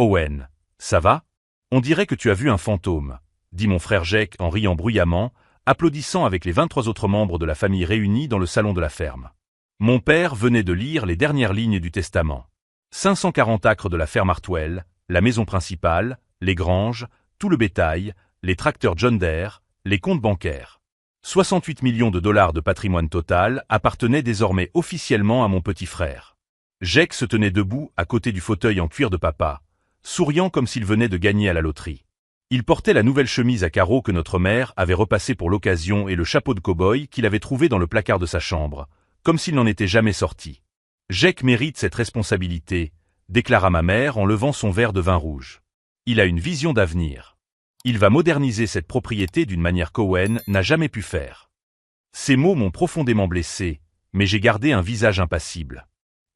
Owen, ça va? On dirait que tu as vu un fantôme, dit mon frère Jake en riant bruyamment, applaudissant avec les 23 autres membres de la famille réunis dans le salon de la ferme. Mon père venait de lire les dernières lignes du testament. 540 acres de la ferme Hartwell, la maison principale, les granges, tout le bétail, les tracteurs John Deere, les comptes bancaires. 68 millions de dollars de patrimoine total appartenaient désormais officiellement à mon petit frère. Jake se tenait debout à côté du fauteuil en cuir de papa, souriant comme s'il venait de gagner à la loterie. Il portait la nouvelle chemise à carreaux que notre mère avait repassée pour l'occasion et le chapeau de cow-boy qu'il avait trouvé dans le placard de sa chambre, comme s'il n'en était jamais sorti. Jake mérite cette responsabilité, déclara ma mère en levant son verre de vin rouge. Il a une vision d'avenir. Il va moderniser cette propriété d'une manière qu'Owen n'a jamais pu faire. Ces mots m'ont profondément blessé, mais j'ai gardé un visage impassible.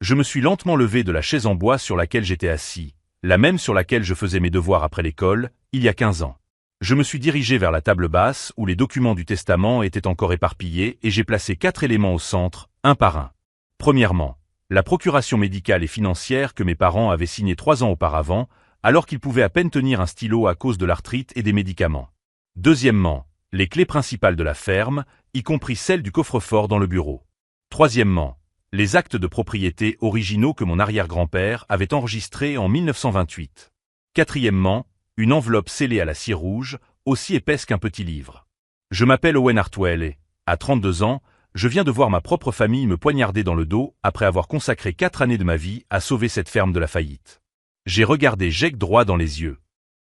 Je me suis lentement levé de la chaise en bois sur laquelle j'étais assis, la même sur laquelle je faisais mes devoirs après l'école, il y a 15 ans. Je me suis dirigé vers la table basse où les documents du testament étaient encore éparpillés et j'ai placé 4 éléments au centre, un par un. Premièrement, la procuration médicale et financière que mes parents avaient signée 3 ans auparavant, alors qu'ils pouvaient à peine tenir un stylo à cause de l'arthrite et des médicaments. Deuxièmement, les clés principales de la ferme, y compris celles du coffre-fort dans le bureau. Troisièmement, les actes de propriété originaux que mon arrière-grand-père avait enregistrés en 1928. Quatrièmement, une enveloppe scellée à la cire rouge, aussi épaisse qu'un petit livre. Je m'appelle Owen Hartwell et, à 32 ans, je viens de voir ma propre famille me poignarder dans le dos après avoir consacré 4 années de ma vie à sauver cette ferme de la faillite. J'ai regardé Jake droit dans les yeux.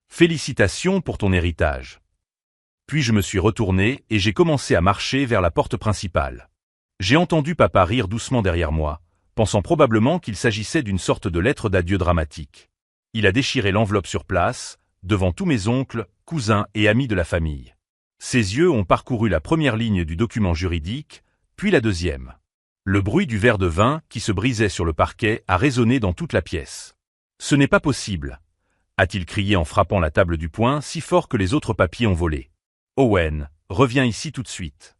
Félicitations pour ton héritage. Puis je me suis retourné et j'ai commencé à marcher vers la porte principale. J'ai entendu papa rire doucement derrière moi, pensant probablement qu'il s'agissait d'une sorte de lettre d'adieu dramatique. Il a déchiré l'enveloppe sur place, devant tous mes oncles, cousins et amis de la famille. Ses yeux ont parcouru la première ligne du document juridique, puis la deuxième. Le bruit du verre de vin qui se brisait sur le parquet a résonné dans toute la pièce. « Ce n'est pas possible !» a-t-il crié en frappant la table du poing si fort que les autres papiers ont volé. « Owen, reviens ici tout de suite. »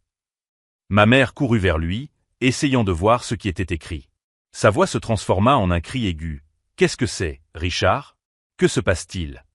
Ma mère courut vers lui, essayant de voir ce qui était écrit. Sa voix se transforma en un cri aigu. « Qu'est-ce que c'est, Richard? Que se passe-t-il »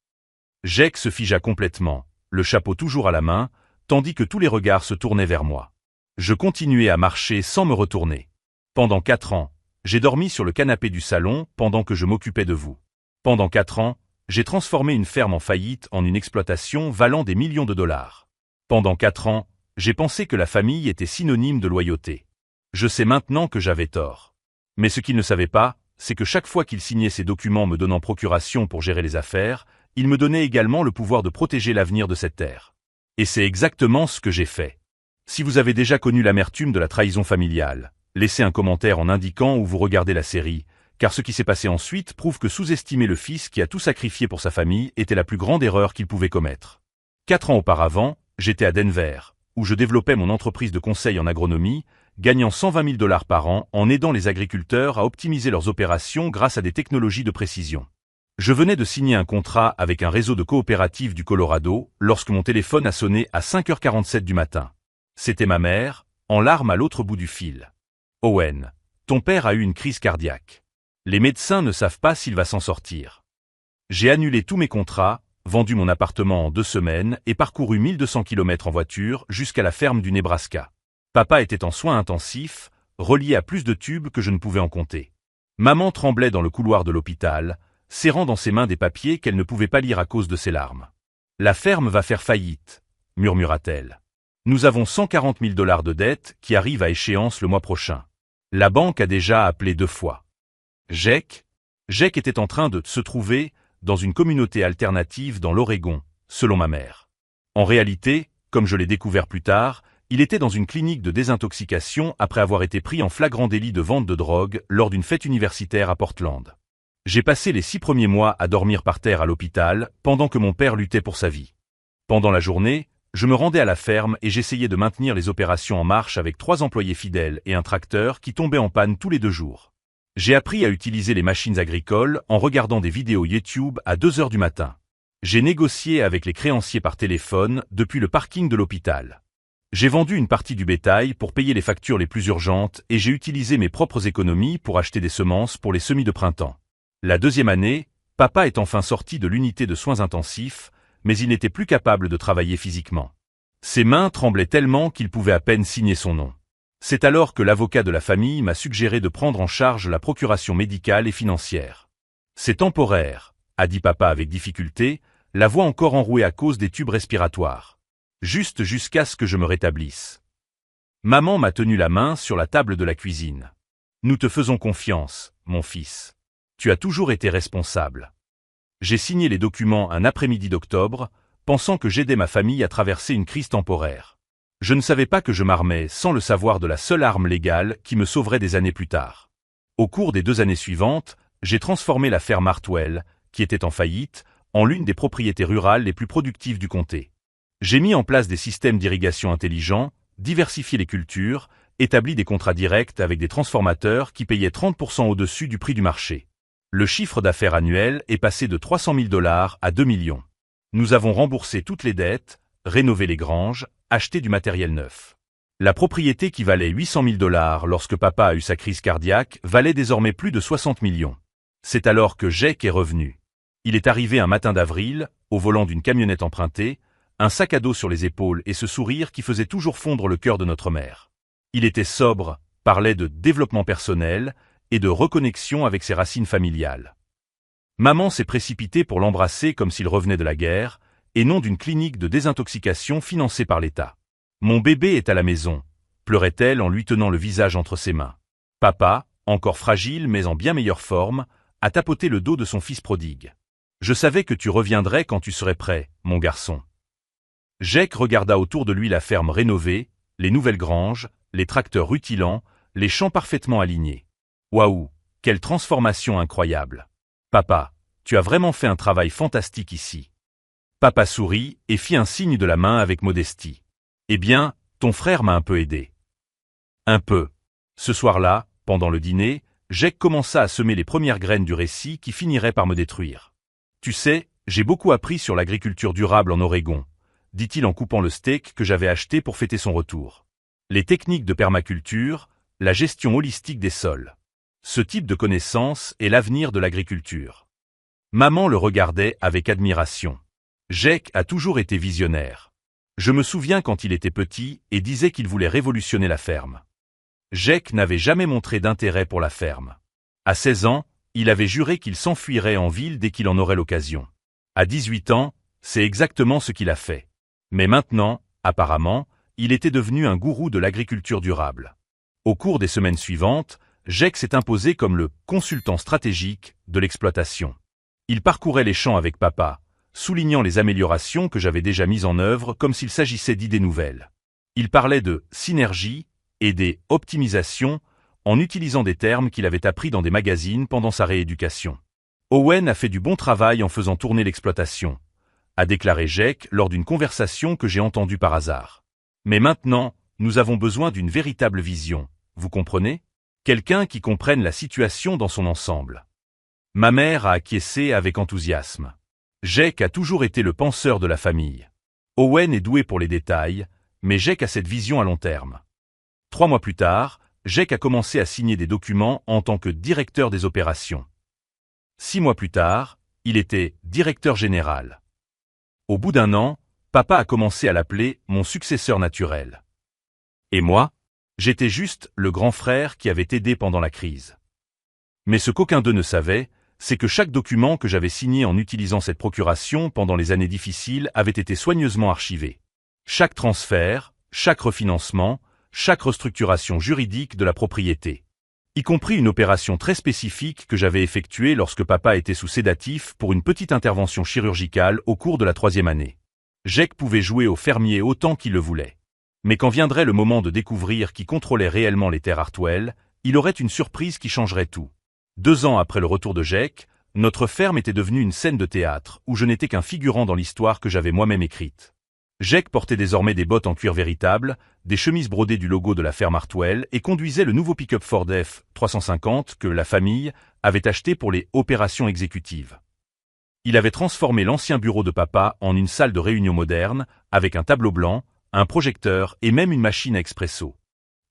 Jake se figea complètement, le chapeau toujours à la main, tandis que tous les regards se tournaient vers moi. Je continuais à marcher sans me retourner. Pendant 4 ans, j'ai dormi sur le canapé du salon pendant que je m'occupais de vous. Pendant 4 ans, j'ai transformé une ferme en faillite en une exploitation valant des millions de dollars. Pendant 4 ans, j'ai pensé que la famille était synonyme de loyauté. Je sais maintenant que j'avais tort. Mais ce qu'il ne savait pas, c'est que chaque fois qu'il signait ces documents me donnant procuration pour gérer les affaires, il me donnait également le pouvoir de protéger l'avenir de cette terre. Et c'est exactement ce que j'ai fait. Si vous avez déjà connu l'amertume de la trahison familiale, laissez un commentaire en indiquant où vous regardez la série, car ce qui s'est passé ensuite prouve que sous-estimer le fils qui a tout sacrifié pour sa famille était la plus grande erreur qu'il pouvait commettre. 4 ans auparavant, j'étais à Denver, où je développais mon entreprise de conseil en agronomie, gagnant 120 000 $ par an en aidant les agriculteurs à optimiser leurs opérations grâce à des technologies de précision. Je venais de signer un contrat avec un réseau de coopératives du Colorado lorsque mon téléphone a sonné à 5h47 du matin. C'était ma mère, en larmes à l'autre bout du fil. « Owen, ton père a eu une crise cardiaque. Les médecins ne savent pas s'il va s'en sortir. » J'ai annulé tous mes contrats, vendu mon appartement en 2 semaines et parcouru 1200 km en voiture jusqu'à la ferme du Nebraska. Papa était en soins intensifs, relié à plus de tubes que je ne pouvais en compter. Maman tremblait dans le couloir de l'hôpital, serrant dans ses mains des papiers qu'elle ne pouvait pas lire à cause de ses larmes. « La ferme va faire faillite, » murmura-t-elle. « Nous avons 140 000 $ de dettes qui arrivent à échéance le mois prochain. La banque a déjà appelé 2 fois. » Jake était en train de se trouver dans une communauté alternative dans l'Oregon, selon ma mère. En réalité, comme je l'ai découvert plus tard, il était dans une clinique de désintoxication après avoir été pris en flagrant délit de vente de drogue lors d'une fête universitaire à Portland. J'ai passé les 6 premiers mois à dormir par terre à l'hôpital pendant que mon père luttait pour sa vie. Pendant la journée, je me rendais à la ferme et j'essayais de maintenir les opérations en marche avec 3 employés fidèles et un tracteur qui tombait en panne tous les 2 jours. J'ai appris à utiliser les machines agricoles en regardant des vidéos YouTube à 2 heures du matin. J'ai négocié avec les créanciers par téléphone depuis le parking de l'hôpital. J'ai vendu une partie du bétail pour payer les factures les plus urgentes et j'ai utilisé mes propres économies pour acheter des semences pour les semis de printemps. La 2e année, Papa est enfin sorti de l'unité de soins intensifs, mais il n'était plus capable de travailler physiquement. Ses mains tremblaient tellement qu'il pouvait à peine signer son nom. C'est alors que l'avocat de la famille m'a suggéré de prendre en charge la procuration médicale et financière. C'est temporaire, a dit papa avec difficulté, la voix encore enrouée à cause des tubes respiratoires. Juste jusqu'à ce que je me rétablisse. Maman m'a tenu la main sur la table de la cuisine. Nous te faisons confiance, mon fils. Tu as toujours été responsable. J'ai signé les documents un après-midi d'octobre, pensant que j'aidais ma famille à traverser une crise temporaire. Je ne savais pas que je m'armais, sans le savoir, de la seule arme légale qui me sauverait des années plus tard. Au cours des 2 années suivantes, j'ai transformé la ferme Hartwell, qui était en faillite, en l'une des propriétés rurales les plus productives du comté. J'ai mis en place des systèmes d'irrigation intelligents, diversifié les cultures, établi des contrats directs avec des transformateurs qui payaient 30% au-dessus du prix du marché. Le chiffre d'affaires annuel est passé de 300 000 $ à 2 millions. Nous avons remboursé toutes les dettes, rénové les granges, acheté du matériel neuf. La propriété qui valait 800 000 $ lorsque papa a eu sa crise cardiaque valait désormais plus de 60 millions. C'est alors que Jake est revenu. Il est arrivé un matin d'avril, au volant d'une camionnette empruntée, un sac à dos sur les épaules et ce sourire qui faisait toujours fondre le cœur de notre mère. Il était sobre, parlait de développement personnel et de reconnexion avec ses racines familiales. Maman s'est précipitée pour l'embrasser comme s'il revenait de la guerre, et non d'une clinique de désintoxication financée par l'État. « Mon bébé est à la maison », pleurait-elle en lui tenant le visage entre ses mains. Papa, encore fragile mais en bien meilleure forme, a tapoté le dos de son fils prodigue. « Je savais que tu reviendrais quand tu serais prêt, mon garçon. » Jake regarda autour de lui la ferme rénovée, les nouvelles granges, les tracteurs rutilants, les champs parfaitement alignés. Waouh, quelle transformation incroyable! Papa, tu as vraiment fait un travail fantastique ici. Papa sourit et fit un signe de la main avec modestie. Eh bien, ton frère m'a un peu aidé. Un peu. Ce soir-là, pendant le dîner, Jake commença à semer les premières graines du récit qui finirait par me détruire. Tu sais, j'ai beaucoup appris sur l'agriculture durable en Oregon, dit-il en coupant le steak que j'avais acheté pour fêter son retour. Les techniques de permaculture, la gestion holistique des sols. Ce type de connaissance est l'avenir de l'agriculture. Maman le regardait avec admiration. Jake a toujours été visionnaire. Je me souviens quand il était petit et disait qu'il voulait révolutionner la ferme. Jake n'avait jamais montré d'intérêt pour la ferme. À 16 ans, il avait juré qu'il s'enfuirait en ville dès qu'il en aurait l'occasion. À 18 ans, c'est exactement ce qu'il a fait. Mais maintenant, apparemment, il était devenu un gourou de l'agriculture durable. Au cours des semaines suivantes, Jake s'est imposé comme le consultant stratégique de l'exploitation. Il parcourait les champs avec papa, soulignant les améliorations que j'avais déjà mises en œuvre comme s'il s'agissait d'idées nouvelles. Il parlait de synergie et des optimisations en utilisant des termes qu'il avait appris dans des magazines pendant sa rééducation. Owen a fait du bon travail en faisant tourner l'exploitation, a déclaré Jake lors d'une conversation que j'ai entendue par hasard. Mais maintenant, nous avons besoin d'une véritable vision, vous comprenez ? Quelqu'un qui comprenne la situation dans son ensemble. Ma mère a acquiescé avec enthousiasme. Jake a toujours été le penseur de la famille. Owen est doué pour les détails, mais Jake a cette vision à long terme. 3 mois plus tard, Jake a commencé à signer des documents en tant que directeur des opérations. 6 mois plus tard, il était directeur général. Au bout d'1 an, papa a commencé à l'appeler mon successeur naturel. Et moi, j'étais juste le grand frère qui avait aidé pendant la crise. Mais ce qu'aucun d'eux ne savait, c'est que chaque document que j'avais signé en utilisant cette procuration pendant les années difficiles avait été soigneusement archivé. Chaque transfert, chaque refinancement, chaque restructuration juridique de la propriété. Y compris une opération très spécifique que j'avais effectuée lorsque papa était sous sédatif pour une petite intervention chirurgicale au cours de la 3e année. Jake pouvait jouer au fermier autant qu'il le voulait. Mais quand viendrait le moment de découvrir qui contrôlait réellement les terres Hartwell, il aurait une surprise qui changerait tout. 2 ans après le retour de Jake, notre ferme était devenue une scène de théâtre où je n'étais qu'un figurant dans l'histoire que j'avais moi-même écrite. Jake portait désormais des bottes en cuir véritable, des chemises brodées du logo de la ferme Hartwell et conduisait le nouveau pick-up Ford F350 que la famille avait acheté pour les opérations exécutives. Il avait transformé l'ancien bureau de papa en une salle de réunion moderne avec un tableau blanc, un projecteur et même une machine à expresso.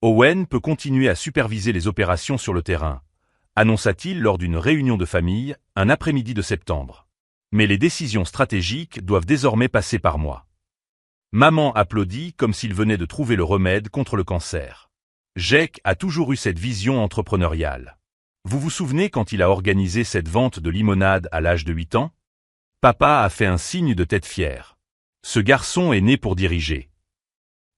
Owen peut continuer à superviser les opérations sur le terrain, annonça-t-il lors d'une réunion de famille, un après-midi de septembre. Mais les décisions stratégiques doivent désormais passer par moi. Maman applaudit comme s'il venait de trouver le remède contre le cancer. Jake a toujours eu cette vision entrepreneuriale. Vous vous souvenez quand il a organisé cette vente de limonade à l'âge de 8 ans? Papa a fait un signe de tête fière. Ce garçon est né pour diriger.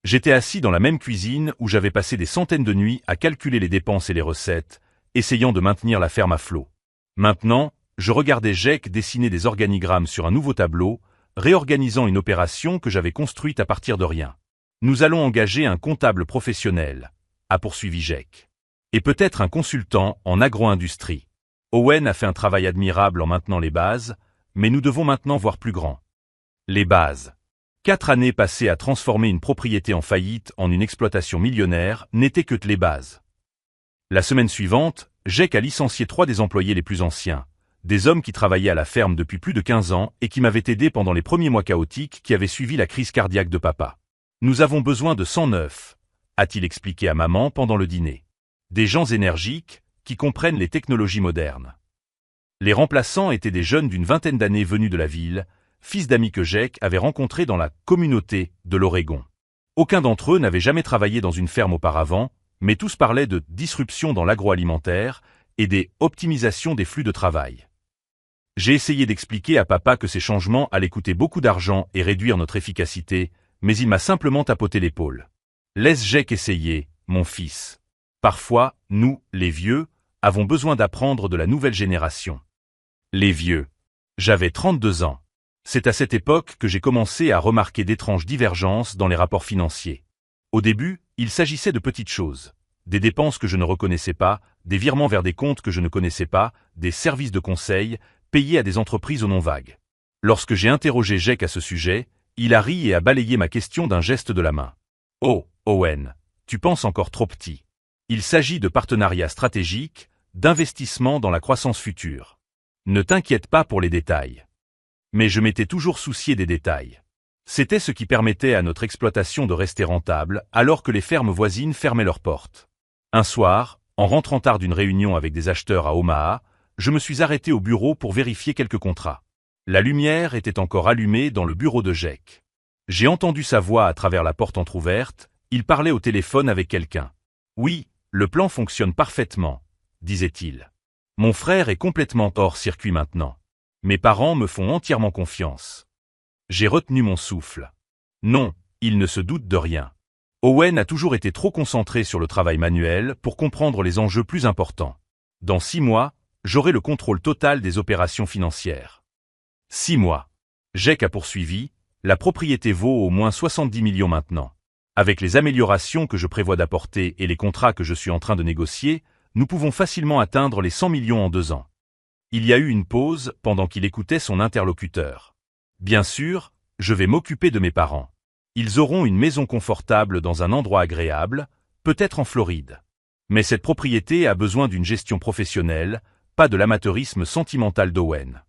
J'étais assis dans la même cuisine où j'avais passé des centaines de nuits à calculer les dépenses et les recettes, essayant de maintenir la ferme à flot. Maintenant, je regardais Jake dessiner des organigrammes sur un nouveau tableau, réorganisant une opération que j'avais construite à partir de rien. Nous allons engager un comptable professionnel, a poursuivi Jake. Et peut-être un consultant en agro-industrie. Owen a fait un travail admirable en maintenant les bases, mais nous devons maintenant voir plus grand. Les bases. 4 années passées à transformer une propriété en faillite en une exploitation millionnaire n'étaient que les bases. La semaine suivante, Jake a licencié 3 des employés les plus anciens, des hommes qui travaillaient à la ferme depuis plus de 15 ans et qui m'avaient aidé pendant les premiers mois chaotiques qui avaient suivi la crise cardiaque de papa. Nous avons besoin de 109, a-t-il expliqué à maman pendant le dîner. Des gens énergiques, qui comprennent les technologies modernes. Les remplaçants étaient des jeunes d'une vingtaine d'années venus de la ville, fils d'amis que Jake avait rencontrés dans la communauté de l'Oregon. Aucun d'entre eux n'avait jamais travaillé dans une ferme auparavant, mais tous parlaient de disruption dans l'agroalimentaire et des optimisations des flux de travail. J'ai essayé d'expliquer à papa que ces changements allaient coûter beaucoup d'argent et réduire notre efficacité, mais il m'a simplement tapoté l'épaule. Laisse Jake essayer, mon fils. Parfois, nous, les vieux, avons besoin d'apprendre de la nouvelle génération. Les vieux. J'avais 32 ans. C'est à cette époque que j'ai commencé à remarquer d'étranges divergences dans les rapports financiers. Au début, il s'agissait de petites choses. Des dépenses que je ne reconnaissais pas, des virements vers des comptes que je ne connaissais pas, des services de conseil, payés à des entreprises au nom vague. Lorsque j'ai interrogé Jake à ce sujet, il a ri et a balayé ma question d'un geste de la main. « Oh, Owen, tu penses encore trop petit. Il s'agit de partenariats stratégiques, d'investissements dans la croissance future. Ne t'inquiète pas pour les détails. » Mais je m'étais toujours soucié des détails. C'était ce qui permettait à notre exploitation de rester rentable alors que les fermes voisines fermaient leurs portes. Un soir, en rentrant tard d'une réunion avec des acheteurs à Omaha, je me suis arrêté au bureau pour vérifier quelques contrats. La lumière était encore allumée dans le bureau de Jake. J'ai entendu sa voix à travers la porte entr'ouverte, il parlait au téléphone avec quelqu'un. « Oui, le plan fonctionne parfaitement, » disait-il. « Mon frère est complètement hors circuit maintenant. Mes parents me font entièrement confiance. » J'ai retenu mon souffle. Non, il ne se doute de rien. Owen a toujours été trop concentré sur le travail manuel pour comprendre les enjeux plus importants. Dans 6 mois, j'aurai le contrôle total des opérations financières. 6 mois. Jake a poursuivi, la propriété vaut au moins 70 millions maintenant. Avec les améliorations que je prévois d'apporter et les contrats que je suis en train de négocier, nous pouvons facilement atteindre les 100 millions en 2 ans. Il y a eu une pause pendant qu'il écoutait son interlocuteur. Bien sûr, je vais m'occuper de mes parents. Ils auront une maison confortable dans un endroit agréable, peut-être en Floride. Mais cette propriété a besoin d'une gestion professionnelle, pas de l'amateurisme sentimental d'Owen.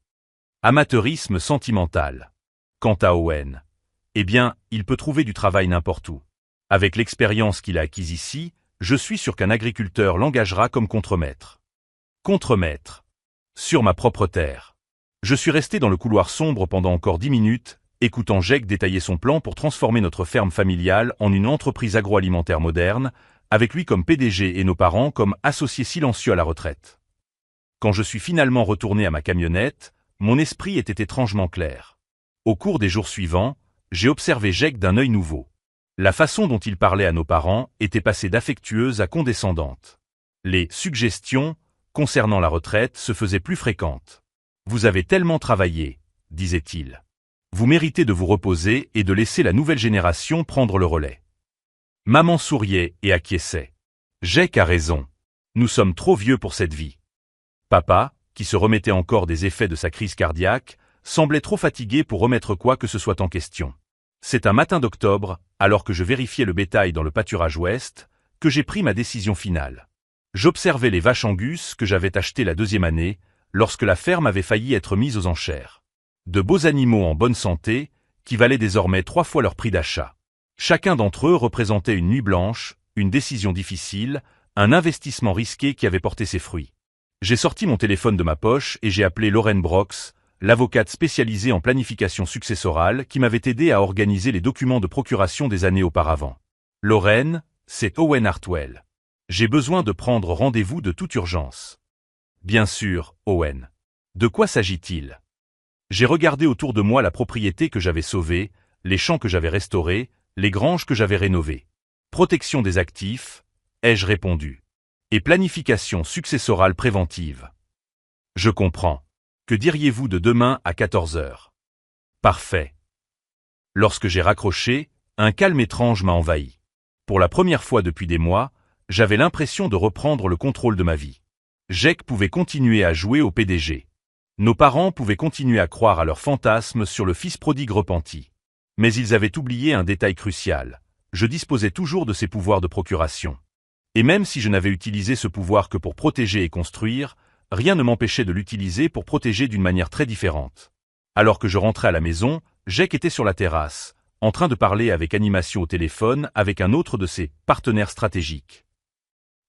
Amateurisme sentimental. Quant à Owen, eh bien, il peut trouver du travail n'importe où. Avec l'expérience qu'il a acquise ici, je suis sûr qu'un agriculteur l'engagera comme contremaître. Contremaître. Sur ma propre terre. Je suis resté dans le couloir sombre pendant encore 10 minutes, écoutant Jake détailler son plan pour transformer notre ferme familiale en une entreprise agroalimentaire moderne, avec lui comme PDG et nos parents comme associés silencieux à la retraite. Quand je suis finalement retourné à ma camionnette, mon esprit était étrangement clair. Au cours des jours suivants, j'ai observé Jake d'un œil nouveau. La façon dont il parlait à nos parents était passée d'affectueuse à condescendante. Les suggestions concernant la retraite se faisaient plus fréquentes. « Vous avez tellement travaillé, » disait-il. « Vous méritez de vous reposer et de laisser la nouvelle génération prendre le relais. » Maman souriait et acquiesçait. « Jake a raison. Nous sommes trop vieux pour cette vie. » Papa, qui se remettait encore des effets de sa crise cardiaque, semblait trop fatigué pour remettre quoi que ce soit en question. C'est un matin d'octobre, alors que je vérifiais le bétail dans le pâturage ouest, que j'ai pris ma décision finale. J'observais les vaches Angus que j'avais achetées la 2e année, lorsque la ferme avait failli être mise aux enchères. De beaux animaux en bonne santé, qui valaient désormais 3 fois leur prix d'achat. Chacun d'entre eux représentait une nuit blanche, une décision difficile, un investissement risqué qui avait porté ses fruits. J'ai sorti mon téléphone de ma poche et j'ai appelé Lorraine Brox, l'avocate spécialisée en planification successorale qui m'avait aidé à organiser les documents de procuration des années auparavant. Lorraine, c'est Owen Hartwell. J'ai besoin de prendre rendez-vous de toute urgence. Bien sûr, Owen. De quoi s'agit-il? J'ai regardé autour de moi la propriété que j'avais sauvée, les champs que j'avais restaurés, les granges que j'avais rénovées. Protection des actifs, ai-je répondu. Et planification successorale préventive. Je comprends. Que diriez-vous de demain à 14 heures? Parfait. Lorsque j'ai raccroché, un calme étrange m'a envahi. Pour la première fois depuis des mois, j'avais l'impression de reprendre le contrôle de ma vie. Jake pouvait continuer à jouer au PDG. Nos parents pouvaient continuer à croire à leurs fantasmes sur le fils prodigue repenti. Mais ils avaient oublié un détail crucial. Je disposais toujours de ces pouvoirs de procuration. Et même si je n'avais utilisé ce pouvoir que pour protéger et construire, rien ne m'empêchait de l'utiliser pour protéger d'une manière très différente. Alors que je rentrais à la maison, Jake était sur la terrasse, en train de parler avec animation au téléphone avec un autre de ses partenaires stratégiques.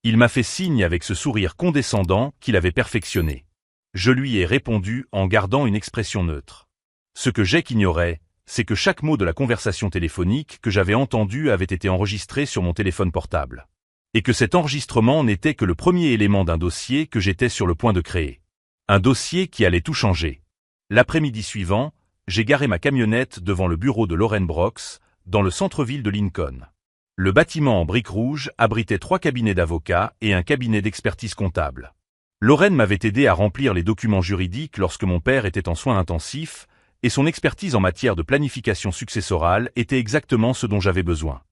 Il m'a fait signe avec ce sourire condescendant qu'il avait perfectionné. Je lui ai répondu en gardant une expression neutre. Ce que Jake ignorait, c'est que chaque mot de la conversation téléphonique que j'avais entendu avait été enregistré sur mon téléphone portable. Et que cet enregistrement n'était que le premier élément d'un dossier que j'étais sur le point de créer. Un dossier qui allait tout changer. L'après-midi suivant, j'ai garé ma camionnette devant le bureau de Lorraine Brox, dans le centre-ville de Lincoln. Le bâtiment en briques rouges abritait 3 cabinets d'avocats et un cabinet d'expertise comptable. Lorraine m'avait aidé à remplir les documents juridiques lorsque mon père était en soins intensifs, et son expertise en matière de planification successorale était exactement ce dont j'avais besoin.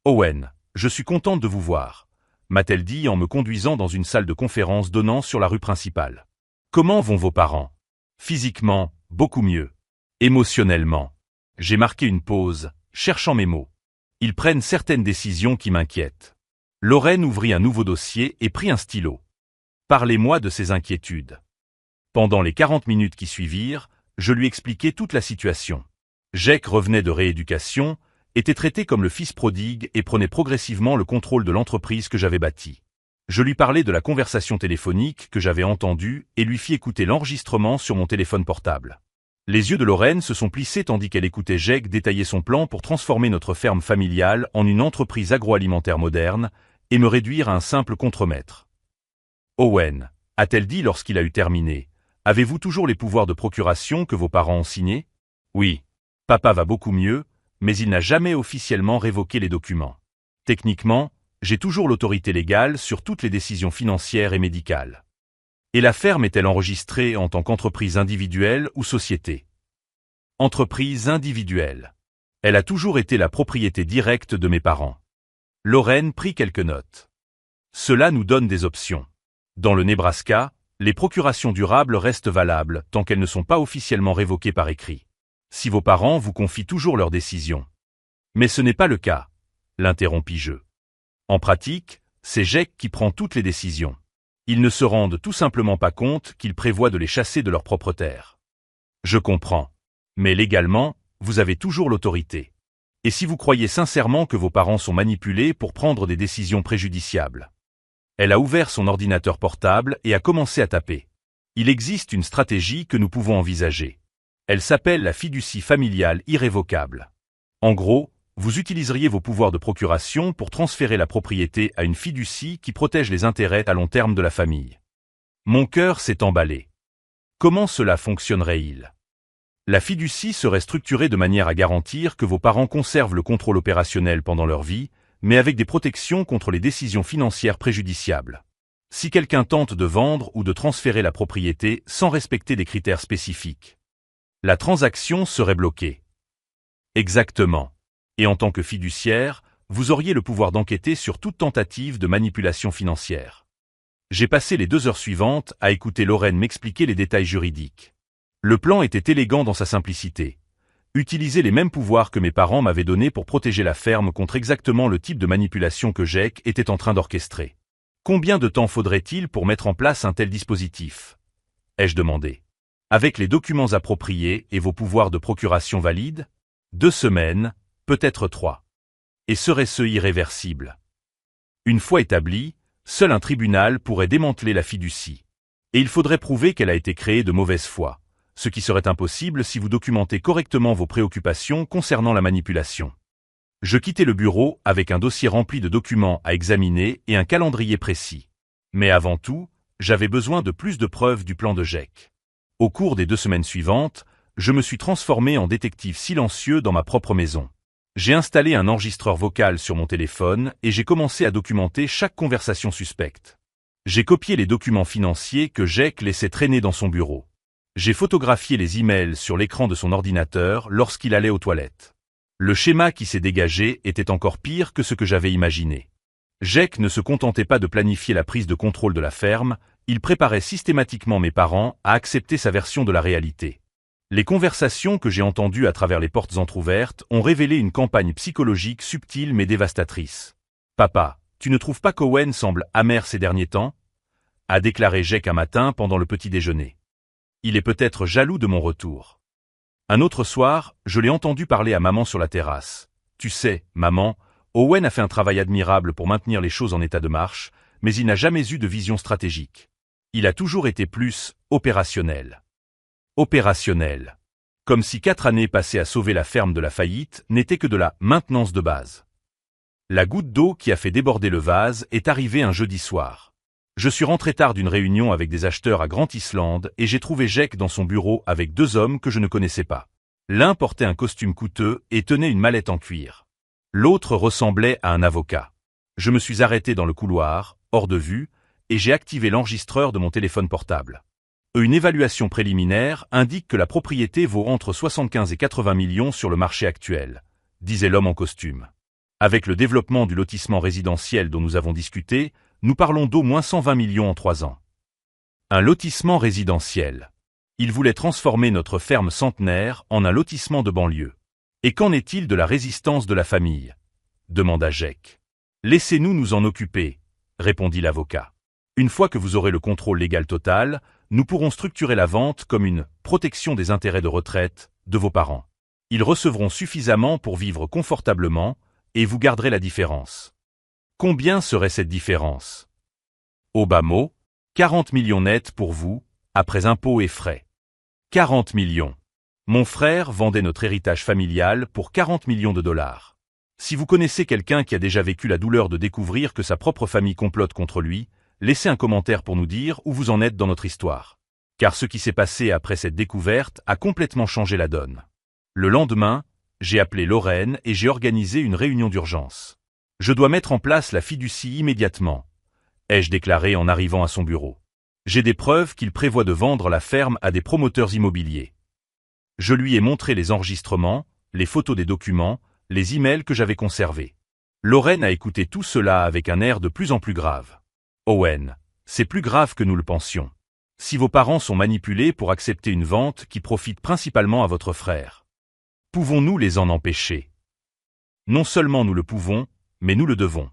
Owen, je suis contente de vous voir, m'a-t-elle dit en me conduisant dans une salle de conférence donnant sur la rue principale. Comment vont vos parents? Physiquement, beaucoup mieux. Émotionnellement. J'ai marqué une pause, cherchant mes mots. Ils prennent certaines décisions qui m'inquiètent. Lorraine ouvrit un nouveau dossier et prit un stylo. Parlez-moi de ces inquiétudes. Pendant les 40 minutes qui suivirent, je lui expliquai toute la situation. Jake revenait de rééducation, était traité comme le fils prodigue et prenait progressivement le contrôle de l'entreprise que j'avais bâtie. Je lui parlais de la conversation téléphonique que j'avais entendue et lui fis écouter l'enregistrement sur mon téléphone portable. Les yeux de Lorraine se sont plissés tandis qu'elle écoutait Jake détailler son plan pour transformer notre ferme familiale en une entreprise agroalimentaire moderne et me réduire à un simple contremaître. Owen, a-t-elle dit lorsqu'il a eu terminé, avez-vous toujours les pouvoirs de procuration que vos parents ont signés? Oui. Papa va beaucoup mieux, mais il n'a jamais officiellement révoqué les documents. Techniquement, j'ai toujours l'autorité légale sur toutes les décisions financières et médicales. Et la ferme est-elle enregistrée en tant qu'entreprise individuelle ou société? Entreprise individuelle. Elle a toujours été la propriété directe de mes parents. Lorraine prit quelques notes. Cela nous donne des options. Dans le Nebraska, les procurations durables restent valables tant qu'elles ne sont pas officiellement révoquées par écrit. Si vos parents vous confient toujours leurs décisions. Mais ce n'est pas le cas, l'interrompis-je. En pratique, c'est Jake qui prend toutes les décisions. Ils ne se rendent tout simplement pas compte qu'il prévoit de les chasser de leur propre terre. Je comprends. Mais légalement, vous avez toujours l'autorité. Et si vous croyez sincèrement que vos parents sont manipulés pour prendre des décisions préjudiciables? Elle a ouvert son ordinateur portable et a commencé à taper. Il existe une stratégie que nous pouvons envisager. Elle s'appelle la fiducie familiale irrévocable. En gros, vous utiliseriez vos pouvoirs de procuration pour transférer la propriété à une fiducie qui protège les intérêts à long terme de la famille. Mon cœur s'est emballé. Comment cela fonctionnerait-il? La fiducie serait structurée de manière à garantir que vos parents conservent le contrôle opérationnel pendant leur vie, mais avec des protections contre les décisions financières préjudiciables. Si quelqu'un tente de vendre ou de transférer la propriété sans respecter des critères spécifiques, la transaction serait bloquée. Exactement. Et en tant que fiduciaire, vous auriez le pouvoir d'enquêter sur toute tentative de manipulation financière. J'ai passé les 2 heures suivantes à écouter Lorraine m'expliquer les détails juridiques. Le plan était élégant dans sa simplicité. Utiliser les mêmes pouvoirs que mes parents m'avaient donnés pour protéger la ferme contre exactement le type de manipulation que Jake était en train d'orchestrer. Combien de temps faudrait-il pour mettre en place un tel dispositif? Ai-je demandé. Avec les documents appropriés et vos pouvoirs de procuration valides? 2 semaines, peut-être 3. Et serait-ce irréversible? Une fois établi, seul un tribunal pourrait démanteler la fiducie. Et il faudrait prouver qu'elle a été créée de mauvaise foi, ce qui serait impossible si vous documentez correctement vos préoccupations concernant la manipulation. Je quittai le bureau avec un dossier rempli de documents à examiner et un calendrier précis. Mais avant tout, j'avais besoin de plus de preuves du plan de Jake. Au cours des 2 semaines suivantes, je me suis transformé en détective silencieux dans ma propre maison. J'ai installé un enregistreur vocal sur mon téléphone et j'ai commencé à documenter chaque conversation suspecte. J'ai copié les documents financiers que Jake laissait traîner dans son bureau. J'ai photographié les emails sur l'écran de son ordinateur lorsqu'il allait aux toilettes. Le schéma qui s'est dégagé était encore pire que ce que j'avais imaginé. Jake ne se contentait pas de planifier la prise de contrôle de la ferme, il préparait systématiquement mes parents à accepter sa version de la réalité. Les conversations que j'ai entendues à travers les portes entr'ouvertes ont révélé une campagne psychologique subtile mais dévastatrice. « Papa, tu ne trouves pas qu'Owen semble amer ces derniers temps ?» a déclaré Jake un matin pendant le petit déjeuner. Il est peut-être jaloux de mon retour. Un autre soir, je l'ai entendu parler à maman sur la terrasse. « Tu sais, maman, Owen a fait un travail admirable pour maintenir les choses en état de marche, mais il n'a jamais eu de vision stratégique. Il a toujours été plus opérationnel. » Opérationnel. Comme si 4 années passées à sauver la ferme de la faillite n'étaient que de la maintenance de base. La goutte d'eau qui a fait déborder le vase est arrivée un jeudi soir. Je suis rentré tard d'une réunion avec des acheteurs à Grand Island et j'ai trouvé Jake dans son bureau avec 2 hommes que je ne connaissais pas. L'un portait un costume coûteux et tenait une mallette en cuir. L'autre ressemblait à un avocat. Je me suis arrêté dans le couloir, hors de vue, et j'ai activé l'enregistreur de mon téléphone portable. Une évaluation préliminaire indique que la propriété vaut entre 75 et 80 millions sur le marché actuel, disait l'homme en costume. Avec le développement du lotissement résidentiel dont nous avons discuté, nous parlons d'au moins 120 millions en 3 ans. Un lotissement résidentiel. Il voulait transformer notre ferme centenaire en un lotissement de banlieue. Et qu'en est-il de la résistance de la famille ? Demanda Jake. Laissez-nous nous en occuper, répondit l'avocat. Une fois que vous aurez le contrôle légal total, nous pourrons structurer la vente comme une protection des intérêts de retraite de vos parents. Ils recevront suffisamment pour vivre confortablement et vous garderez la différence. Combien serait cette différence ? Au bas mot, 40 millions nets pour vous, après impôts et frais. 40 millions. Mon frère vendait notre héritage familial pour 40 millions de dollars. Si vous connaissez quelqu'un qui a déjà vécu la douleur de découvrir que sa propre famille complote contre lui, laissez un commentaire pour nous dire où vous en êtes dans notre histoire. Car ce qui s'est passé après cette découverte a complètement changé la donne. Le lendemain, j'ai appelé Lorraine et j'ai organisé une réunion d'urgence. Je dois mettre en place la fiducie immédiatement, ai-je déclaré en arrivant à son bureau. J'ai des preuves qu'il prévoit de vendre la ferme à des promoteurs immobiliers. Je lui ai montré les enregistrements, les photos des documents, les emails que j'avais conservés. Lorraine a écouté tout cela avec un air de plus en plus grave. Owen, c'est plus grave que nous le pensions. Si vos parents sont manipulés pour accepter une vente qui profite principalement à votre frère, pouvons-nous les en empêcher ? Non seulement nous le pouvons, mais nous le devons.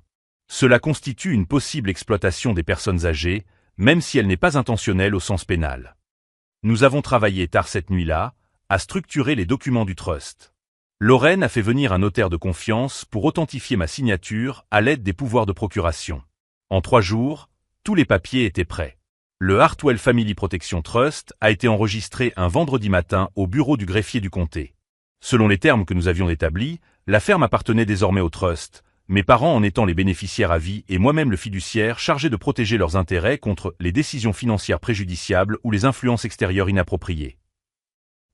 Cela constitue une possible exploitation des personnes âgées, même si elle n'est pas intentionnelle au sens pénal. Nous avons travaillé tard cette nuit-là, à structurer les documents du trust. Lorraine a fait venir un notaire de confiance pour authentifier ma signature à l'aide des pouvoirs de procuration. En 3 jours, tous les papiers étaient prêts. Le Hartwell Family Protection Trust a été enregistré un vendredi matin au bureau du greffier du comté. Selon les termes que nous avions établis, la ferme appartenait désormais au trust, mes parents en étant les bénéficiaires à vie et moi-même le fiduciaire chargé de protéger leurs intérêts contre les décisions financières préjudiciables ou les influences extérieures inappropriées.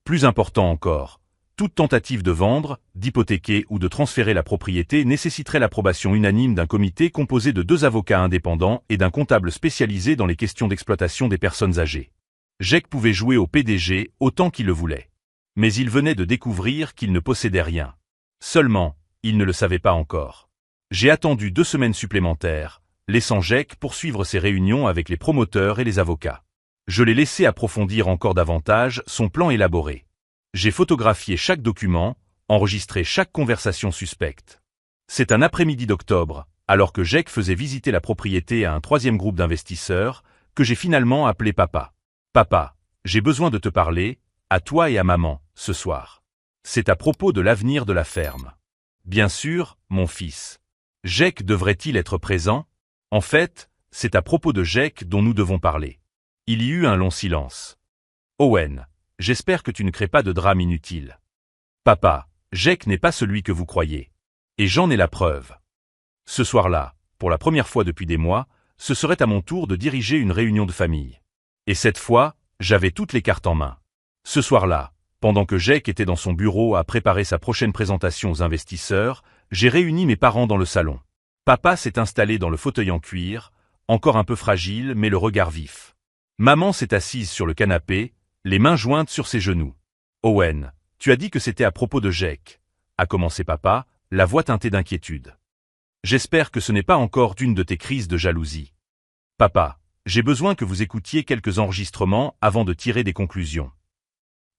Plus important encore, toute tentative de vendre, d'hypothéquer ou de transférer la propriété nécessiterait l'approbation unanime d'un comité composé de 2 avocats indépendants et d'un comptable spécialisé dans les questions d'exploitation des personnes âgées. Jake pouvait jouer au PDG autant qu'il le voulait. Mais il venait de découvrir qu'il ne possédait rien. Seulement, il ne le savait pas encore. J'ai attendu 2 semaines supplémentaires, laissant Jake poursuivre ses réunions avec les promoteurs et les avocats. Je l'ai laissé approfondir encore davantage son plan élaboré. J'ai photographié chaque document, enregistré chaque conversation suspecte. C'est un après-midi d'octobre, alors que Jake faisait visiter la propriété à un 3e groupe d'investisseurs, que j'ai finalement appelé papa. Papa, j'ai besoin de te parler, à toi et à maman, ce soir. C'est à propos de l'avenir de la ferme. Bien sûr, mon fils. Jake devrait-il être présent ? En fait, c'est à propos de Jake dont nous devons parler. Il y eut un long silence. Owen, j'espère que tu ne crées pas de drame inutile. Papa, Jake n'est pas celui que vous croyez. Et j'en ai la preuve. Ce soir-là, pour la première fois depuis des mois, ce serait à mon tour de diriger une réunion de famille. Et cette fois, j'avais toutes les cartes en main. Ce soir-là, pendant que Jake était dans son bureau à préparer sa prochaine présentation aux investisseurs, j'ai réuni mes parents dans le salon. Papa s'est installé dans le fauteuil en cuir, encore un peu fragile mais le regard vif. Maman s'est assise sur le canapé, les mains jointes sur ses genoux. Owen, tu as dit que c'était à propos de Jake, a commencé papa, la voix teintée d'inquiétude. J'espère que ce n'est pas encore d'une de tes crises de jalousie. Papa, j'ai besoin que vous écoutiez quelques enregistrements avant de tirer des conclusions.